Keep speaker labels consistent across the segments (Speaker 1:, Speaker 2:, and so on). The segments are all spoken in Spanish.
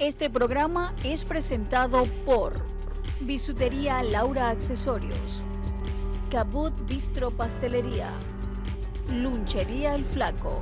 Speaker 1: Este programa es presentado por Bisutería Laura Accesorios, Cabot Bistro Pastelería, Lunchería El Flaco.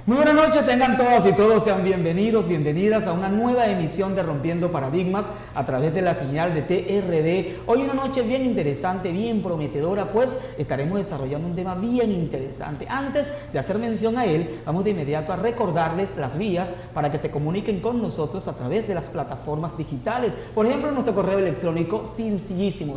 Speaker 2: Muy buenas noches, tengan todas y todos, sean bienvenidos, bienvenidas a una nueva emisión de Rompiendo Paradigmas a través de la señal de TRD. Hoy una noche bien interesante, bien prometedora, pues estaremos desarrollando un tema bien interesante. Antes de hacer mención a él, vamos de inmediato a recordarles las vías para que se comuniquen con nosotros a través de las plataformas digitales. Por ejemplo, nuestro correo electrónico sencillísimo,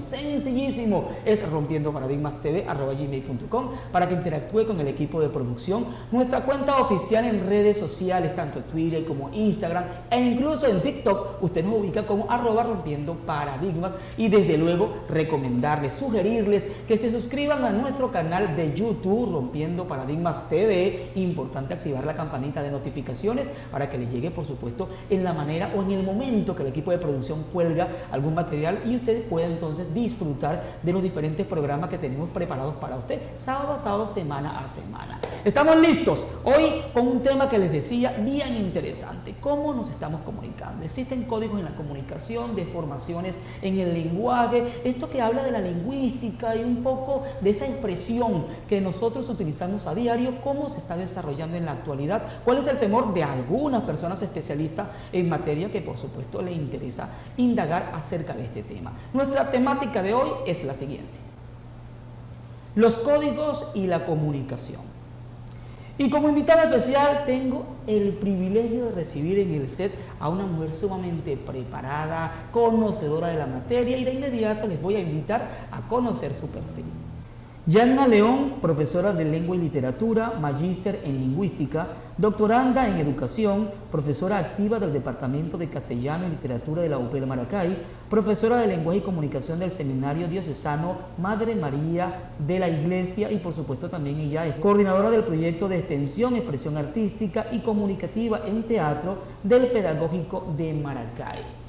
Speaker 2: es rompiendoparadigmastv@gmail.com para que interactúe con el equipo de producción. Nuestra cuenta oficial en redes sociales, tanto Twitter como Instagram e incluso en TikTok, usted nos ubica como @rompiendoparadigmas, y desde luego recomendarles, sugerirles que se suscriban a nuestro canal de YouTube Rompiendo Paradigmas TV. Importante activar la campanita de notificaciones para que les llegue, por supuesto, en la manera o en el momento que el equipo de producción cuelga algún material y usted pueda entonces disfrutar de los diferentes programas que tenemos preparados para usted sábado a sábado, semana a semana. Estamos listos hoy con un tema que les decía bien interesante: cómo nos estamos comunicando. Existen códigos en la comunicación, deformaciones en el lenguaje, esto que habla de la lingüística y un poco de esa expresión que nosotros utilizamos a diario, cómo se está desarrollando en la actualidad, cuál es el temor de algunas personas especialistas en materia que por supuesto les interesa indagar acerca de este tema. Nuestra temática de hoy es la siguiente: los códigos y la comunicación. Y como invitada especial tengo el privilegio de recibir en el set a una mujer sumamente preparada, conocedora de la materia, y de inmediato les voy a invitar a conocer su perfil. Yanna León, profesora de Lengua y Literatura, magíster en Lingüística, doctoranda en Educación, profesora activa del Departamento de Castellano y Literatura de la UPEL Maracay, profesora de Lenguaje y Comunicación del Seminario Diocesano Madre María de la Iglesia, y por supuesto también ella es coordinadora del proyecto de extensión, expresión artística y comunicativa en teatro del Pedagógico de Maracay.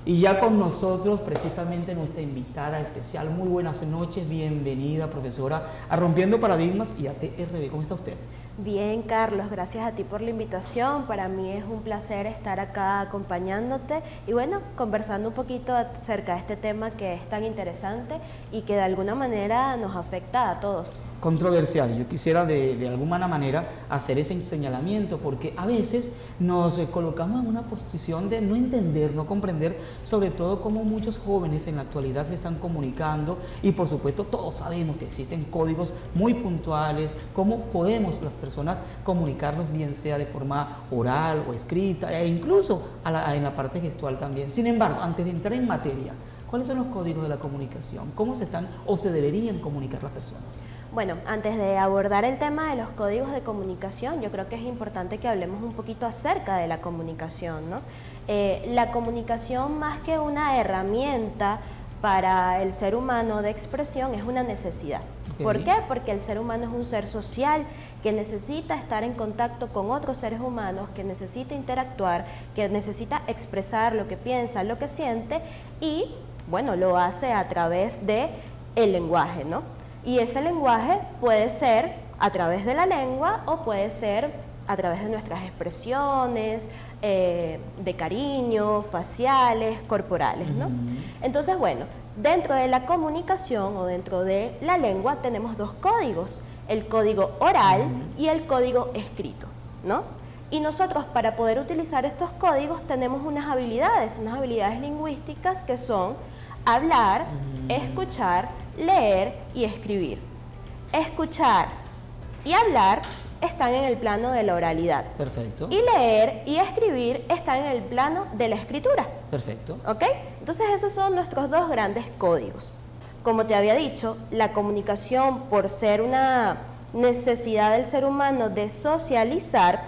Speaker 2: Y ya con nosotros precisamente nuestra invitada especial. Muy buenas noches, bienvenida profesora a Rompiendo Paradigmas y a TRD. ¿Cómo está usted?
Speaker 3: Bien, Carlos, gracias a ti por la invitación. Para mí es un placer estar acá acompañándote y bueno, conversando un poquito acerca de este tema que es tan interesante y que de alguna manera nos afecta a todos.
Speaker 2: Controversial. Yo quisiera de alguna manera hacer ese señalamiento, porque a veces nos colocamos en una posición de no entender, no comprender, sobre todo cómo muchos jóvenes en la actualidad se están comunicando, y por supuesto todos sabemos que existen códigos muy puntuales, cómo podemos las personas comunicarnos, bien sea de forma oral o escrita e incluso en la parte gestual también. Sin embargo, antes de entrar en materia, ¿cuáles son los códigos de la comunicación? ¿Cómo se están o se deberían comunicar las personas?
Speaker 3: Bueno, antes de abordar el tema de los códigos de comunicación, yo creo que es importante que hablemos un poquito acerca de la comunicación, ¿no? La comunicación, más que una herramienta para el ser humano de expresión, es una necesidad. Okay. ¿Por qué? Porque el ser humano es un ser social que necesita estar en contacto con otros seres humanos, que necesita interactuar, que necesita expresar lo que piensa, lo que siente, y bueno, lo hace a través del lenguaje, ¿no? Y ese lenguaje puede ser a través de la lengua o puede ser a través de nuestras expresiones, de cariño, faciales, corporales, ¿no? Entonces, bueno, dentro de la comunicación o dentro de la lengua tenemos dos códigos: el código oral y el código escrito, ¿no? Y nosotros, para poder utilizar estos códigos, tenemos unas habilidades lingüísticas que son hablar, escuchar, leer y escribir. Escuchar y hablar están en el plano de la oralidad.
Speaker 2: Perfecto.
Speaker 3: Y leer y escribir están en el plano de la escritura.
Speaker 2: Perfecto.
Speaker 3: ¿Ok? Entonces esos son nuestros dos grandes códigos. Como te había dicho, la comunicación, por ser una necesidad del ser humano de socializar,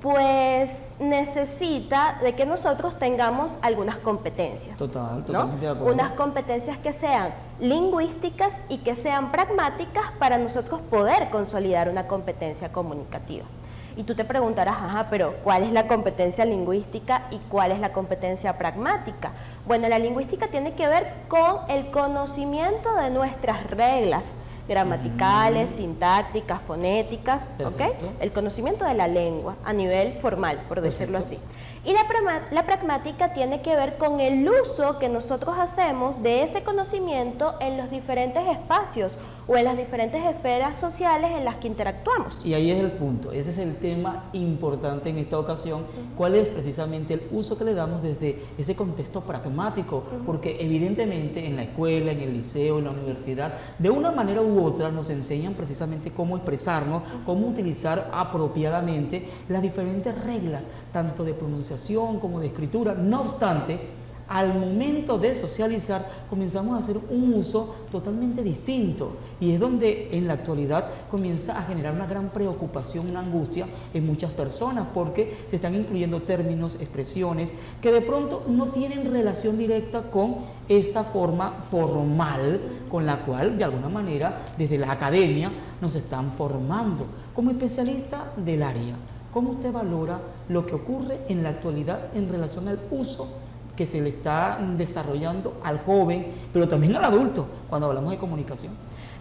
Speaker 3: pues necesita de que nosotros tengamos algunas competencias.
Speaker 2: Totalmente
Speaker 3: ¿no?
Speaker 2: de acuerdo.
Speaker 3: Unas competencias que sean lingüísticas y que sean pragmáticas para nosotros poder consolidar una competencia comunicativa. Y tú te preguntarás, ajá, pero ¿cuál es la competencia lingüística y cuál es la competencia pragmática? Bueno, la lingüística tiene que ver con el conocimiento de nuestras reglas gramaticales, sintácticas, fonéticas, ¿ok? El conocimiento de la lengua a nivel formal, por decirlo así. Y la pragmática tiene que ver con el uso que nosotros hacemos de ese conocimiento en los diferentes espacios o en las diferentes esferas sociales en las que interactuamos.
Speaker 2: Y ahí es el punto, ese es el tema importante en esta ocasión, cuál es precisamente el uso que le damos desde ese contexto pragmático, porque evidentemente en la escuela, en el liceo, en la universidad, de una manera u otra nos enseñan precisamente cómo expresarnos, cómo utilizar apropiadamente las diferentes reglas, tanto de pronunciación como de escritura. No obstante, al momento de socializar comenzamos a hacer un uso totalmente distinto, y es donde en la actualidad comienza a generar una gran preocupación, una angustia en muchas personas, porque se están incluyendo términos, expresiones que de pronto no tienen relación directa con esa forma formal con la cual de alguna manera desde la academia nos están formando. Como especialista del área, ¿cómo usted valora lo que ocurre en la actualidad en relación al uso que se le está desarrollando al joven, pero también al adulto, cuando hablamos de comunicación?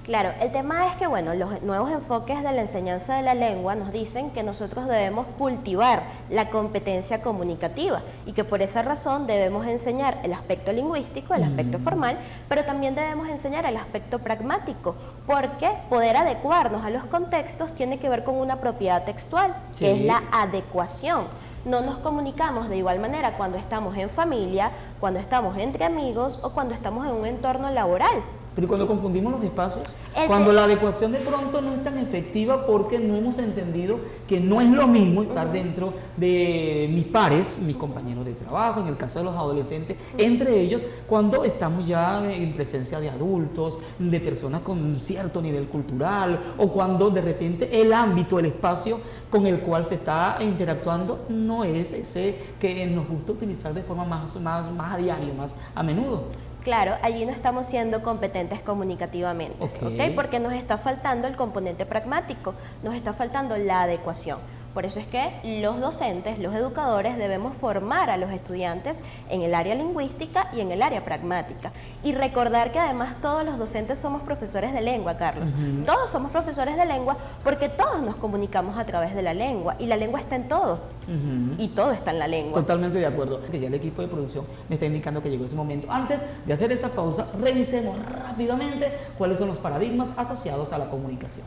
Speaker 3: Claro, el tema es que, bueno, los nuevos enfoques de la enseñanza de la lengua nos dicen que nosotros debemos cultivar la competencia comunicativa y que por esa razón debemos enseñar el aspecto lingüístico, el aspecto formal, pero también debemos enseñar el aspecto pragmático, porque poder adecuarnos a los contextos tiene que ver con una propiedad textual, que es la adecuación. No nos comunicamos de igual manera cuando estamos en familia, cuando estamos entre amigos o cuando estamos en un entorno laboral.
Speaker 2: Pero cuando confundimos los espacios, cuando la adecuación de pronto no es tan efectiva porque no hemos entendido que no es lo mismo estar dentro de mis pares, mis compañeros de trabajo, en el caso de los adolescentes, entre ellos, cuando estamos ya en presencia de adultos, de personas con cierto nivel cultural, o cuando de repente el ámbito, el espacio con el cual se está interactuando no es ese que nos gusta utilizar de forma más a diario, más a menudo.
Speaker 3: Claro, allí no estamos siendo competentes comunicativamente, ¿ok? Porque nos está faltando el componente pragmático, nos está faltando la adecuación. Por eso es que los docentes, los educadores, debemos formar a los estudiantes en el área lingüística y en el área pragmática. Y recordar que además todos los docentes somos profesores de lengua, Carlos. Todos somos profesores de lengua porque todos nos comunicamos a través de la lengua, y la lengua está en todo. Y todo está en la lengua.
Speaker 2: Totalmente de acuerdo. Que ya el equipo de producción me está indicando que llegó ese momento. Antes de hacer esa pausa, revisemos rápidamente cuáles son los paradigmas asociados a la comunicación.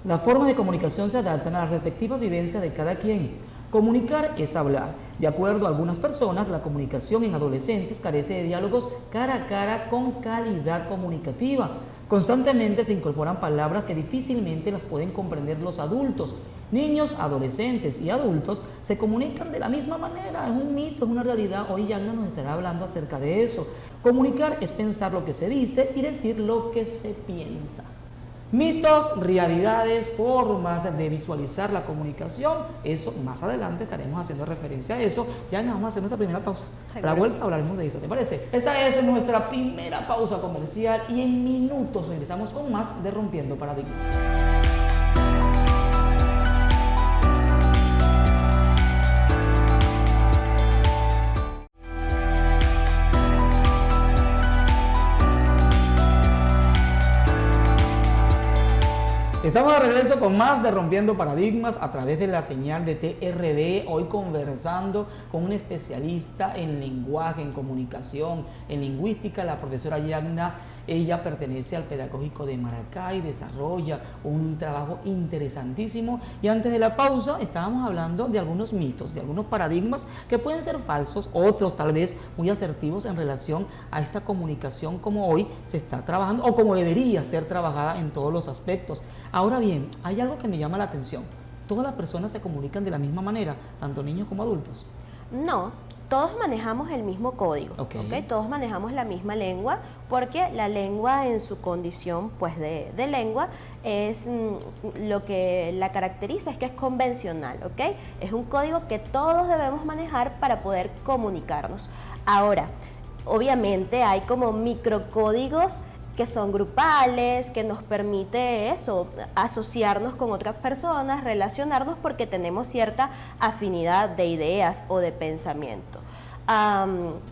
Speaker 2: Las formas de comunicación se adaptan a las respectivas vivencias de cada quien. Comunicar es hablar. De acuerdo a algunas personas, la comunicación en adolescentes carece de diálogos cara a cara con calidad comunicativa. Constantemente se incorporan palabras que difícilmente las pueden comprender los adultos. Niños, adolescentes y adultos se comunican de la misma manera. Es un mito, es una realidad. Hoy Yagna nos estará hablando acerca de eso. Comunicar es pensar lo que se dice y decir lo que se piensa. Mitos, realidades, formas de visualizar la comunicación, eso más adelante estaremos haciendo referencia a eso. Ya nos vamos a hacer nuestra primera pausa. A la vuelta hablaremos de eso, ¿te parece? Esta es nuestra primera pausa comercial y en minutos regresamos con más de Rompiendo Paradigmas. Estamos de regreso con más de Rompiendo Paradigmas a través de la señal de TRB, hoy conversando con un especialista en lenguaje, en comunicación, en lingüística, la profesora Yagna. Ella pertenece al Pedagógico de Maracay, desarrolla un trabajo interesantísimo, y antes de la pausa estábamos hablando de algunos mitos, de algunos paradigmas que pueden ser falsos, otros tal vez muy asertivos en relación a esta comunicación como hoy se está trabajando o como debería ser trabajada en todos los aspectos. Ahora bien, hay algo que me llama la atención. ¿Todas las personas se comunican de la misma manera, tanto niños como adultos?
Speaker 3: No, todos manejamos el mismo código, ¿ok? Todos manejamos la misma lengua, porque la lengua en su condición pues de lengua es lo que la caracteriza es que es convencional, ¿ok? Es un código que todos debemos manejar para poder comunicarnos. Ahora, obviamente hay como microcódigos que son grupales, que nos permite eso, asociarnos con otras personas, relacionarnos porque tenemos cierta afinidad de ideas o de pensamiento.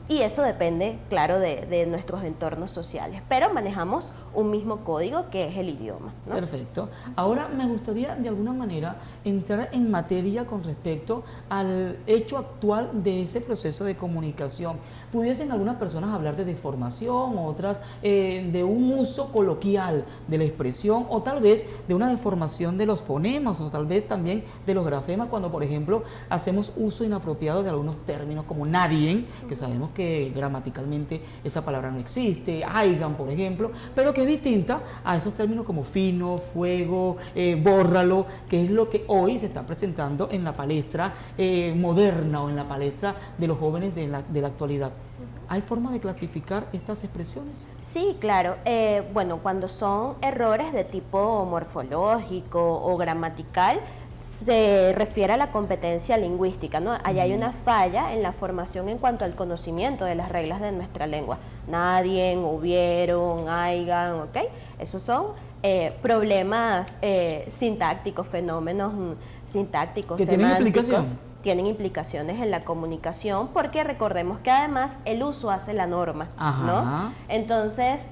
Speaker 3: Y eso depende, claro, de nuestros entornos sociales, pero manejamos un mismo código que es el idioma, ¿no?
Speaker 2: Perfecto. Ahora me gustaría de alguna manera entrar en materia con respecto al hecho actual de ese proceso de comunicación. Pudiesen algunas personas hablar de deformación, otras de un uso coloquial de la expresión, o tal vez de una deformación de los fonemas, o tal vez también de los grafemas, cuando por ejemplo hacemos uso inapropiado de algunos términos como nadie, que sabemos que gramaticalmente esa palabra no existe, aigan por ejemplo, pero que es distinta a esos términos como fino, fuego, bórralo, que es lo que hoy se está presentando en la palestra moderna o en la palestra de los jóvenes de la actualidad. ¿Hay forma de clasificar estas expresiones?
Speaker 3: Sí, claro. Bueno, cuando son errores de tipo morfológico o gramatical, se refiere a la competencia lingüística, ¿no? Allá hay una falla en la formación en cuanto al conocimiento de las reglas de nuestra lengua. Nadie, hubieron, haigan, ¿ok? Esos son problemas sintácticos, fenómenos sintácticos,
Speaker 2: que tienen implicación.
Speaker 3: Tienen implicaciones en la comunicación, porque recordemos que además el uso hace la norma, ¿no? Entonces,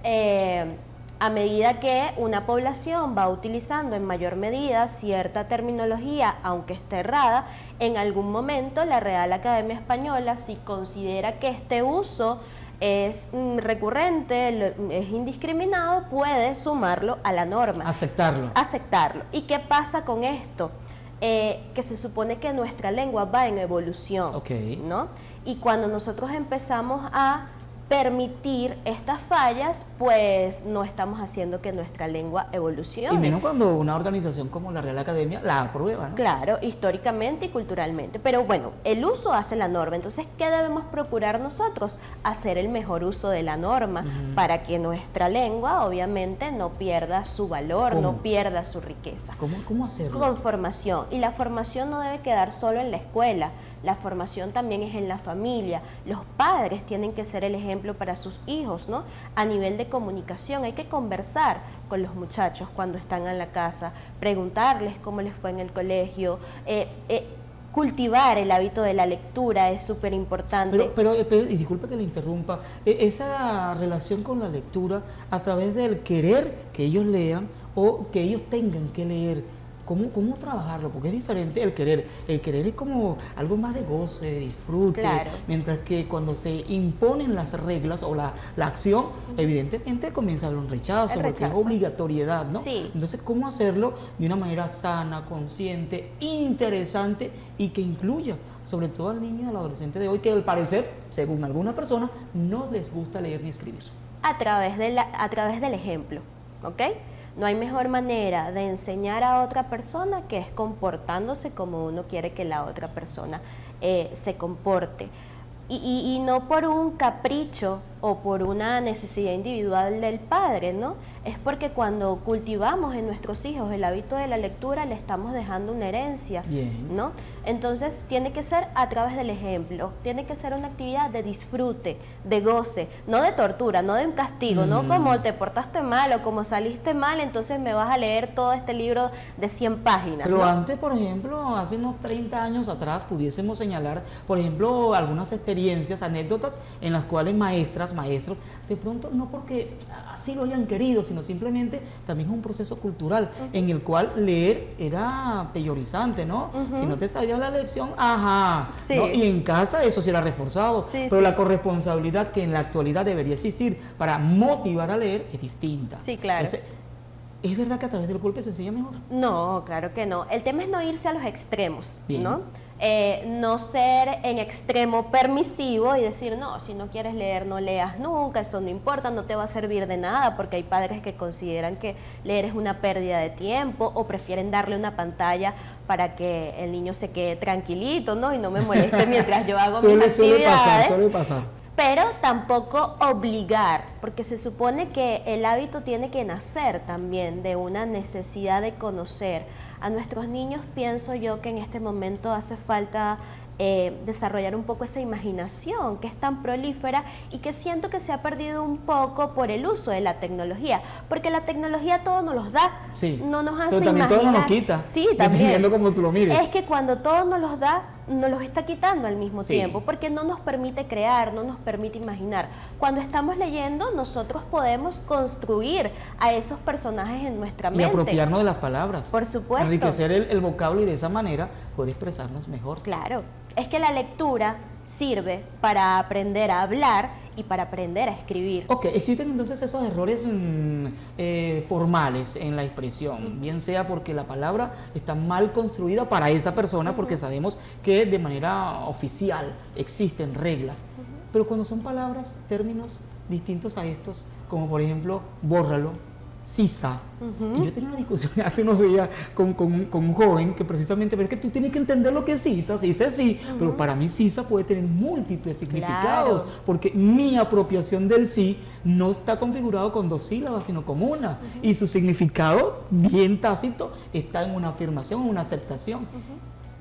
Speaker 3: a medida que una población va utilizando en mayor medida cierta terminología, aunque esté errada, en algún momento la Real Academia Española, si considera que este uso es recurrente, es indiscriminado, puede sumarlo a la norma.
Speaker 2: Aceptarlo.
Speaker 3: Aceptarlo. ¿Y qué pasa con esto? Que se supone que nuestra lengua va en evolución, ¿no? Y cuando nosotros empezamos a permitir estas fallas, pues no estamos haciendo que nuestra lengua evolucione.
Speaker 2: Y menos cuando una organización como la Real Academia la aprueba, ¿no?
Speaker 3: Claro, históricamente y culturalmente. Pero bueno, el uso hace la norma. Entonces, ¿qué debemos procurar nosotros? Hacer el mejor uso de la norma para que nuestra lengua, obviamente, no pierda su valor, no pierda su riqueza.
Speaker 2: ¿Cómo hacerlo?
Speaker 3: Con formación. Y la formación no debe quedar solo en la escuela. La formación también es en la familia. Los padres tienen que ser el ejemplo para sus hijos, ¿no? A nivel de comunicación hay que conversar con los muchachos cuando están en la casa, preguntarles cómo les fue en el colegio, cultivar el hábito de la lectura es súper importante.
Speaker 2: Pero, y disculpe que le interrumpa, esa relación con la lectura a través del querer que ellos lean o que ellos tengan que leer, ¿cómo trabajarlo? Porque es diferente el querer. El querer es como algo más de goce, de disfrute, mientras que cuando se imponen las reglas o la acción, evidentemente comienza a haber un rechazo, porque es obligatoriedad, ¿no? Entonces, ¿cómo hacerlo de una manera sana, consciente, interesante y que incluya sobre todo al niño y al adolescente de hoy, que al parecer, según algunas personas, no les gusta leer ni escribir?
Speaker 3: A través del ejemplo, ¿ok? No hay mejor manera de enseñar a otra persona que es comportándose como uno quiere que la otra persona se comporte. Y no por un capricho o por una necesidad individual del padre, ¿no? Es porque cuando cultivamos en nuestros hijos el hábito de la lectura, le estamos dejando una herencia, ¿no? Entonces tiene que ser a través del ejemplo, tiene que ser una actividad de disfrute, de goce, no de tortura, no de un castigo, no como te portaste mal o como saliste mal, entonces me vas a leer todo este libro de 100 páginas.
Speaker 2: Pero
Speaker 3: ¿no?
Speaker 2: antes, por ejemplo, hace unos 30 años atrás, pudiésemos señalar, por ejemplo, algunas experiencias, anécdotas en las cuales maestros, de pronto no porque así lo hayan querido, sino simplemente también es un proceso cultural en el cual leer era peyorizante, ¿no? Si no te sabías la lección, ¿no? Y en casa eso sí era reforzado, pero la corresponsabilidad que en la actualidad debería existir para motivar a leer es distinta.
Speaker 3: Sí, claro.
Speaker 2: Entonces, ¿es verdad que a través del golpe se enseña mejor?
Speaker 3: No, claro que no. El tema es no irse a los extremos,
Speaker 2: Bien.
Speaker 3: ¿no? No ser en extremo permisivo y decir, no, si no quieres leer, no leas nunca, eso no importa, no te va a servir de nada, porque hay padres que consideran que leer es una pérdida de tiempo o prefieren darle una pantalla para que el niño se quede tranquilito, ¿no? Y no me moleste mientras yo hago mis actividades.
Speaker 2: Suele pasar.
Speaker 3: Pero tampoco obligar, porque se supone que el hábito tiene que nacer también de una necesidad de conocer. A nuestros niños pienso yo que en este momento hace falta desarrollar un poco esa imaginación que es tan prolífera y que siento que se ha perdido un poco por el uso de la tecnología, porque la tecnología todo nos los da,
Speaker 2: sí,
Speaker 3: no nos hace
Speaker 2: pero también
Speaker 3: imaginar.
Speaker 2: todo nos quita,
Speaker 3: sí, también,
Speaker 2: dependiendo como tú lo mires.
Speaker 3: es que cuando todo nos los da, nos los está quitando al mismo
Speaker 2: Sí.
Speaker 3: tiempo, porque no nos permite crear, no nos permite imaginar. Cuando estamos leyendo, nosotros podemos construir a esos personajes en nuestra mente.
Speaker 2: Y apropiarnos de las palabras.
Speaker 3: Por supuesto.
Speaker 2: Enriquecer el vocablo y de esa manera poder expresarnos mejor.
Speaker 3: Claro, es que la lectura sirve para aprender a hablar y para aprender a escribir.
Speaker 2: Ok, existen entonces esos errores formales en la expresión, bien sea porque la palabra está mal construida para esa persona, porque sabemos que de manera oficial existen reglas, pero cuando son palabras, términos distintos a estos, como por ejemplo, bórralo, sisa. Y yo tenía una discusión hace unos días con un joven que precisamente, pero es que tú tienes que entender lo que es sisa es sí, pero para mí sisa puede tener múltiples significados,
Speaker 3: Claro.
Speaker 2: porque mi apropiación del sí no está configurado con 2 sílabas, sino con una, y su significado bien tácito está en una afirmación, en una aceptación.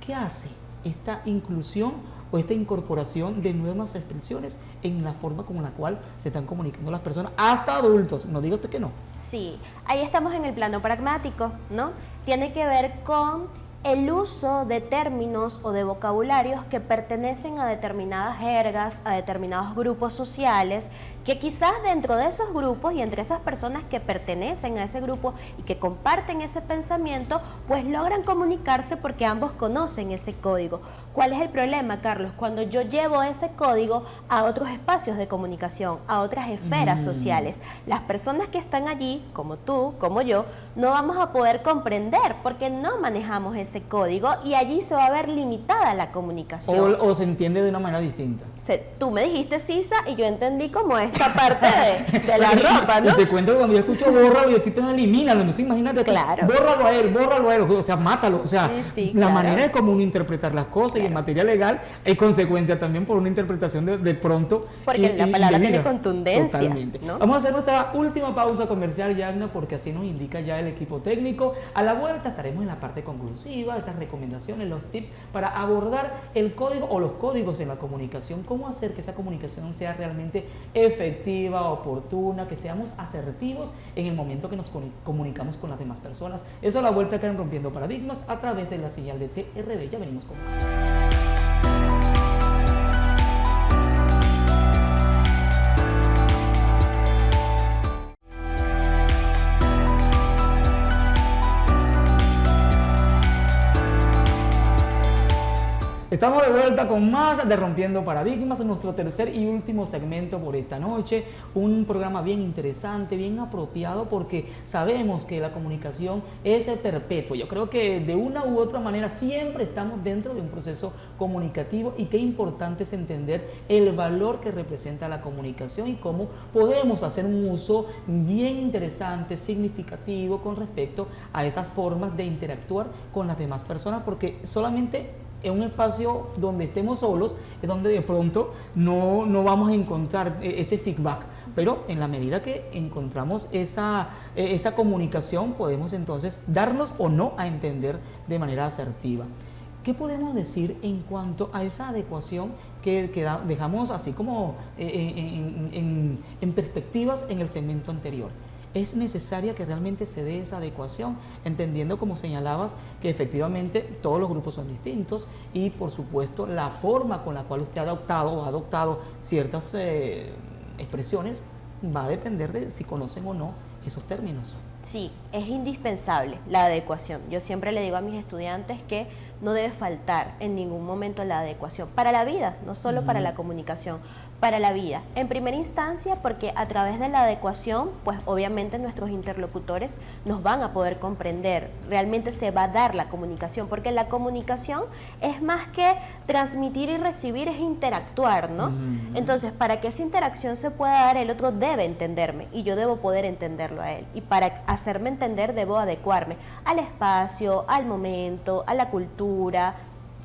Speaker 2: ¿Qué hace esta inclusión o esta incorporación de nuevas expresiones en la forma con la cual se están comunicando las personas, hasta adultos? No diga usted que no.
Speaker 3: Sí, ahí estamos en el plano pragmático, ¿no? Tiene que ver con el uso de términos o de vocabularios que pertenecen a determinadas jergas, a determinados grupos sociales, que quizás dentro de esos grupos y entre esas personas que pertenecen a ese grupo y que comparten ese pensamiento, pues logran comunicarse porque ambos conocen ese código. ¿Cuál es el problema, Carlos? Cuando yo llevo ese código a otros espacios de comunicación, a otras esferas sociales, las personas que están allí, como tú, como yo, no vamos a poder comprender porque no manejamos ese código y allí se va a ver limitada la comunicación.
Speaker 2: O se entiende de una manera distinta.
Speaker 3: Tú me dijiste sisa y yo entendí como esta parte de la ropa, ¿no?
Speaker 2: Y te cuento que cuando yo escucho bórralo, yo estoy pensando elimínalo. Entonces imagínate,
Speaker 3: Claro.
Speaker 2: bórralo a él, o sea, mátalo. O sea,
Speaker 3: Sí,
Speaker 2: la
Speaker 3: claro.
Speaker 2: manera de cómo uno interpretar las cosas, y en materia legal hay consecuencia también por una interpretación de pronto.
Speaker 3: Porque la palabra tiene
Speaker 2: indebida.
Speaker 3: contundencia,
Speaker 2: Totalmente.
Speaker 3: ¿no?
Speaker 2: Vamos a hacer nuestra última pausa comercial, Yagna, porque así nos indica ya el equipo técnico. A la vuelta estaremos en la parte conclusiva, esas recomendaciones, los tips para abordar el código o los códigos en la comunicación, cómo hacer que esa comunicación sea realmente efectiva, oportuna, que seamos asertivos en el momento que nos comunicamos con las demás personas. Eso a la vuelta acá en Rompiendo Paradigmas a través de la señal de TRB. Ya venimos con más. Estamos de vuelta con más de Rompiendo Paradigmas, nuestro tercer y último segmento por esta noche. Un programa bien interesante, bien apropiado, porque sabemos que la comunicación es perpetua. Yo creo que de una u otra manera siempre estamos dentro de un proceso comunicativo, y qué importante es entender el valor que representa la comunicación y cómo podemos hacer un uso bien interesante, significativo con respecto a esas formas de interactuar con las demás personas, porque solamente en un espacio donde estemos solos es donde de pronto no vamos a encontrar ese feedback, pero en la medida que encontramos esa comunicación, podemos entonces darnos o no a entender de manera asertiva. ¿Qué podemos decir en cuanto a esa adecuación que dejamos así como en perspectivas en el segmento anterior? Es necesaria que realmente se dé esa adecuación, entendiendo, como señalabas, que efectivamente todos los grupos son distintos, y por supuesto la forma con la cual usted ha adoptado ciertas expresiones va a depender de si conocen o no esos términos.
Speaker 3: Sí, es indispensable la adecuación. Yo siempre le digo a mis estudiantes que no debe faltar en ningún momento la adecuación para la vida, no solo para la comunicación, para la vida. En primera instancia, porque a través de la adecuación, pues obviamente nuestros interlocutores nos van a poder comprender, realmente se va a dar la comunicación, porque la comunicación es más que transmitir y recibir, es interactuar, ¿no? Entonces, para que esa interacción se pueda dar, el otro debe entenderme y yo debo poder entenderlo a él. Y para hacerme entender, debo adecuarme al espacio, al momento, a la cultura,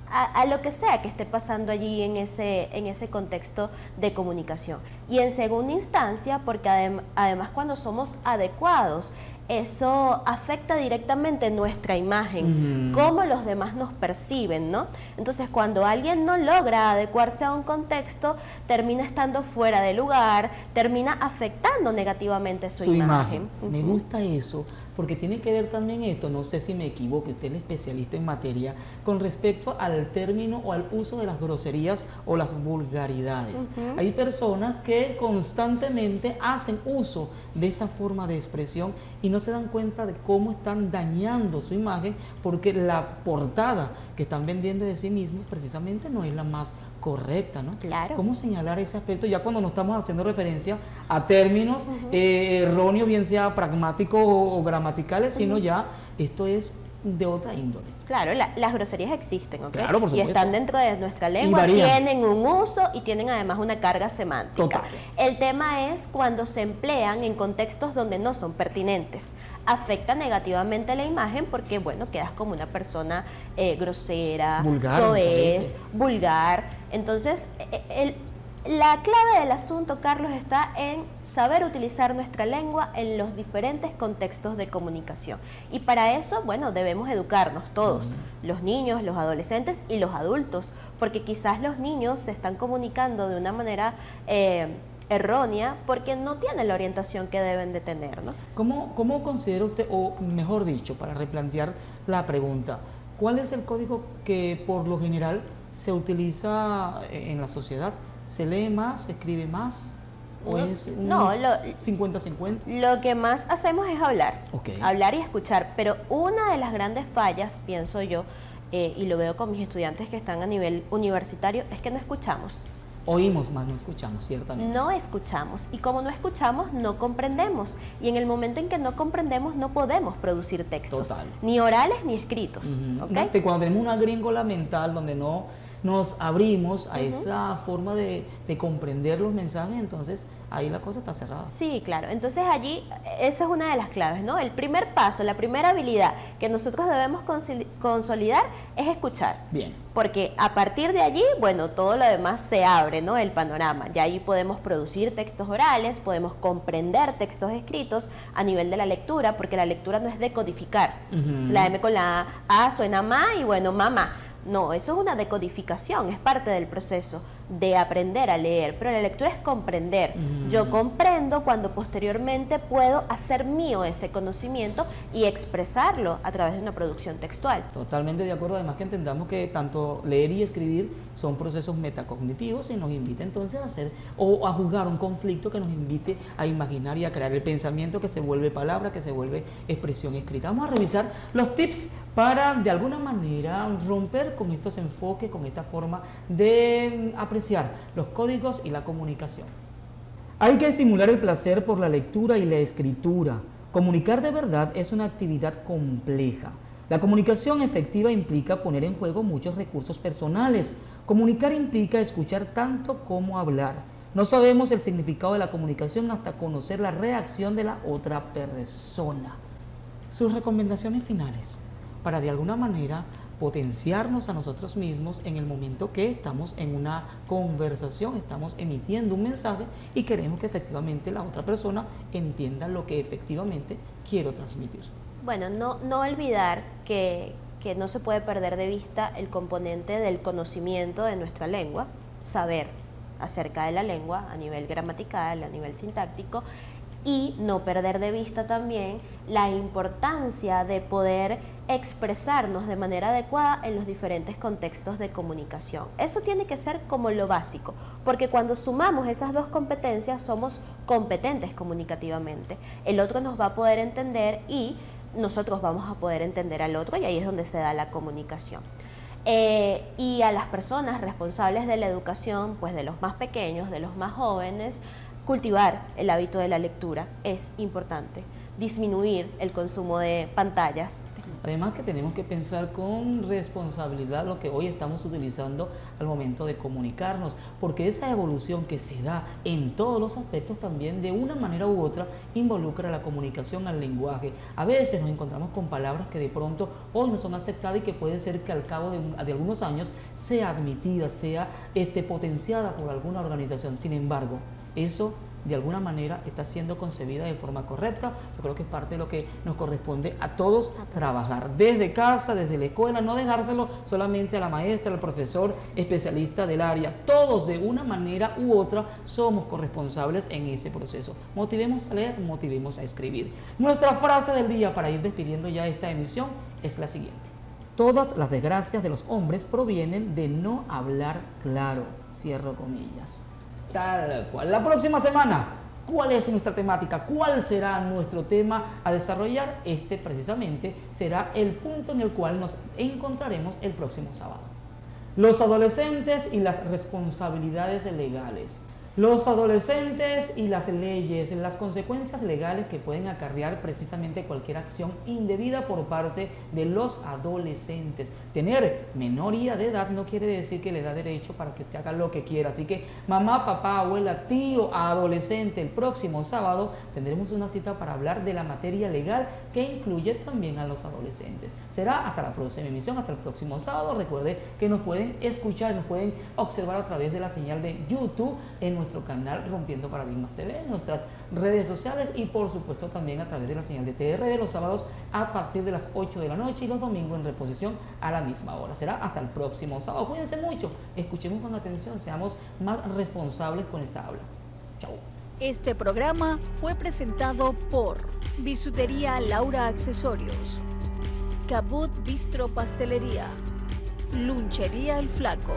Speaker 3: a lo que sea que esté pasando allí en ese contexto de comunicación. Y en segunda instancia, porque además cuando somos adecuados, eso afecta directamente nuestra imagen, cómo los demás nos perciben, ¿no? Entonces, cuando alguien no logra adecuarse a un contexto, termina estando fuera de lugar, termina afectando negativamente su imagen.
Speaker 2: Me gusta eso, porque tiene que ver también esto, no sé si me equivoco, usted es especialista en materia, con respecto al término o al uso de las groserías o las vulgaridades. Hay personas que constantemente hacen uso de esta forma de expresión y no se dan cuenta de cómo están dañando su imagen, porque la portada que están vendiendo de sí mismos precisamente no es la más correcta, ¿no?
Speaker 3: Claro.
Speaker 2: ¿Cómo señalar ese aspecto ya cuando no estamos haciendo referencia a términos erróneos, bien sea pragmáticos o gramaticales, sino ya esto es de otra índole?
Speaker 3: Claro, las groserías existen, ¿ok?
Speaker 2: Claro, por
Speaker 3: y
Speaker 2: supuesto.
Speaker 3: están dentro de nuestra lengua, tienen un uso y tienen además una carga semántica.
Speaker 2: Total.
Speaker 3: El tema es cuando se emplean en contextos donde no son pertinentes. Afecta negativamente la imagen porque, bueno, quedas como una persona grosera,
Speaker 2: vulgar,
Speaker 3: soez, vulgar. Entonces, la clave del asunto, Carlos, está en saber utilizar nuestra lengua en los diferentes contextos de comunicación. Y para eso, bueno, debemos educarnos todos, los niños, los adolescentes y los adultos, porque quizás los niños se están comunicando de una manera errónea porque no tienen la orientación que deben de tener, ¿no?
Speaker 2: ¿Cómo considera usted, o mejor dicho, para replantear la pregunta, cuál es el código que por lo general se utiliza en la sociedad? ¿Se lee más, se escribe más? ¿O es un 50-50?
Speaker 3: Lo que más hacemos es hablar,
Speaker 2: Okay.
Speaker 3: Hablar y escuchar, pero una de las grandes fallas, pienso yo, y lo veo con mis estudiantes que están a nivel universitario, es que no escuchamos.
Speaker 2: Oímos más, no escuchamos, ciertamente.
Speaker 3: No escuchamos, y como no escuchamos, no comprendemos, y en el momento en que no comprendemos no podemos producir textos,
Speaker 2: Total.
Speaker 3: ni orales ni escritos. ¿Okay?
Speaker 2: Cuando tenemos una gringola mental donde no nos abrimos a esa forma de comprender los mensajes, entonces ahí la cosa está cerrada.
Speaker 3: Sí, claro. Entonces allí, esa es una de las claves, ¿no? El primer paso, la primera habilidad que nosotros debemos consolidar es escuchar.
Speaker 2: Bien.
Speaker 3: Porque a partir de allí, bueno, todo lo demás se abre, ¿no? El panorama. Ya ahí podemos producir textos orales, podemos comprender textos escritos a nivel de la lectura, porque la lectura no es decodificar. La M con la A suena ma y bueno, mamá. No, eso es una decodificación, es parte del proceso de aprender a leer, pero la lectura es comprender. Yo comprendo cuando posteriormente puedo hacer mío ese conocimiento y expresarlo a través de una producción textual.
Speaker 2: Totalmente de acuerdo, además que entendamos que tanto leer y escribir son procesos metacognitivos y nos invita entonces a hacer o a jugar un conflicto que nos invite a imaginar y a crear el pensamiento que se vuelve palabra, que se vuelve expresión escrita. Vamos a revisar los tips para de alguna manera romper con estos enfoques, con esta forma de apreciar los códigos y la comunicación. Hay que estimular el placer por la lectura y la escritura. Comunicar de verdad es una actividad compleja. La comunicación efectiva implica poner en juego muchos recursos personales. Comunicar implica escuchar tanto como hablar. No sabemos el significado de la comunicación hasta conocer la reacción de la otra persona. Sus recomendaciones finales para de alguna manera potenciarnos a nosotros mismos en el momento que estamos en una conversación, estamos emitiendo un mensaje y queremos que efectivamente la otra persona entienda lo que efectivamente quiero transmitir.
Speaker 3: Bueno, no olvidar que no se puede perder de vista el componente del conocimiento de nuestra lengua, saber acerca de la lengua a nivel gramatical, a nivel sintáctico, y no perder de vista también la importancia de poder expresarnos de manera adecuada en los diferentes contextos de comunicación. Eso tiene que ser como lo básico, porque cuando sumamos esas dos competencias somos competentes comunicativamente. El otro nos va a poder entender y nosotros vamos a poder entender al otro, y ahí es donde se da la comunicación. Y a las personas responsables de la educación, pues de los más pequeños, de los más jóvenes, cultivar el hábito de la lectura es importante. Disminuir el consumo de pantallas.
Speaker 2: Además que tenemos que pensar con responsabilidad lo que hoy estamos utilizando al momento de comunicarnos, porque esa evolución que se da en todos los aspectos también de una manera u otra involucra la comunicación al lenguaje. A veces nos encontramos con palabras que de pronto hoy no son aceptadas y que puede ser que al cabo de algunos años sea admitida, sea potenciada por alguna organización. Sin embargo, eso de alguna manera está siendo concebida de forma correcta. Yo creo que es parte de lo que nos corresponde a todos trabajar desde casa, desde la escuela, no dejárselo solamente a la maestra, al profesor especialista del área. Todos de una manera u otra somos corresponsables en ese proceso. Motivemos a leer, motivemos a escribir. Nuestra frase del día para ir despidiendo ya esta emisión es la siguiente: todas las desgracias de los hombres provienen de no hablar claro. Cierro comillas. Tal cual. La próxima semana, ¿cuál es nuestra temática? ¿Cuál será nuestro tema a desarrollar? Este precisamente será el punto en el cual nos encontraremos el próximo sábado. Los adolescentes y las responsabilidades legales. Los adolescentes y las leyes, las consecuencias legales que pueden acarrear precisamente cualquier acción indebida por parte de los adolescentes. Tener minoría de edad no quiere decir que le da derecho para que usted haga lo que quiera. Así que mamá, papá, abuela, tío, adolescente, el próximo sábado tendremos una cita para hablar de la materia legal que incluye también a los adolescentes. Será hasta la próxima emisión, hasta el próximo sábado. Recuerde que nos pueden escuchar, nos pueden observar a través de la señal de YouTube en nuestro canal Rompiendo Paradigmas TV, en nuestras redes sociales y por supuesto también a través de la señal de TRV los sábados a partir de las 8 de la noche y los domingos en reposición a la misma hora. Será hasta el próximo sábado. Cuídense mucho, escuchemos con atención, seamos más responsables con esta habla. Chau.
Speaker 1: Este programa fue presentado por Bisutería Laura Accesorios, Cabot Bistro Pastelería, Lunchería El Flaco.